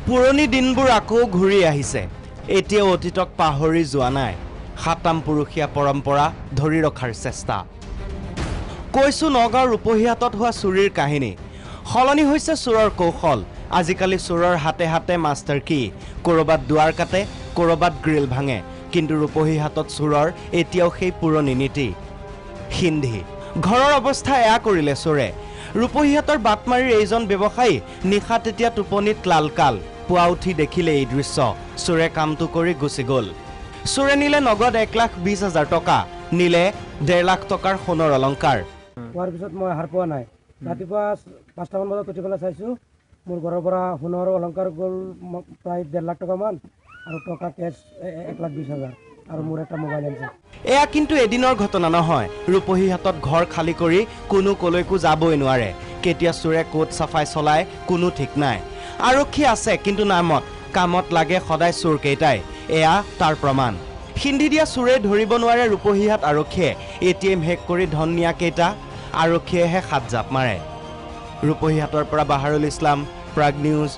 পুৰণি দিনবোৰ আকৌ ঘূৰি আহিছে এতিয়াও অতীতক পাহৰি যোৱা নাই সাতাম পুৰুষীয়া পৰম্পৰা ধৰি ৰখাৰ চেষ্টা কৈছো নগাঁৱৰ ৰূপহীহাটত হোৱা চুৰিৰ কাহিনী সলনি হৈছে চোৰৰ কৌশল আজিকালি চোৰৰ হাতে হাতে মাষ্টাৰ কি কৰবাত দুৱাৰ কাটে কৰবাত গ্ৰিল ভাঙে কিন্তু ৰূপহীহাটত চোৰৰ এতিয়াও সেই পুৰণি নীতি হিন্দী ঘৰৰ অৱস্থা এয়া কৰিলে চোৰে ৰূপহীহাটৰ বাটমাৰীৰ এইজন ব্যৱসায়ী নিশা তেতিয়া টোপনিত লালকাল পুৱা উঠি দেখিলে এই দৃশ্য চোৰে কামটো কৰি গুচি গ'ল চোৰে নিলে নগদ 1,20,000 টকা নিলে 1.5 লাখ টকাৰ সোণৰ অলংকাৰ হোৱাৰ পিছত মই হাৰ পোৱা নাই ৰাতিপুৱা 5টামান বজাত উঠি পেলাই চাইছোঁ মোৰ ঘৰৰ পৰা সোণৰ অলংকাৰ গ'ল প্ৰায় 1.5 লাখ টকা মান আৰু টকা কেছ 1,20,000 আৰু মোৰ এটা মোবাইল আছে এয়া কিন্তু এদিনৰ ঘটনা নহয় ৰূপহীহাটত ঘৰ খালী কৰি কোনো কলৈকো যাবই নোৱাৰে কেতিয়া চোৰে কোট চাফাই চলায় কোনো ঠিক নাই আৰক্ষী আছে কিন্তু নামত কামত লাগে সদায় চোৰ কেইটাই এয়া তাৰ প্ৰমাণ হিন্দী দিয়া চোৰে ধৰিব নোৱাৰে ৰূপহীহাট আৰক্ষীয়ে এটিএম হেক কৰি ধন নিয়া কেইটা আৰক্ষীয়েহে হাত জাপ মাৰে ৰূপহীহাটৰ পৰা বাহাৰুল ইছলাম প্ৰাগ নিউজ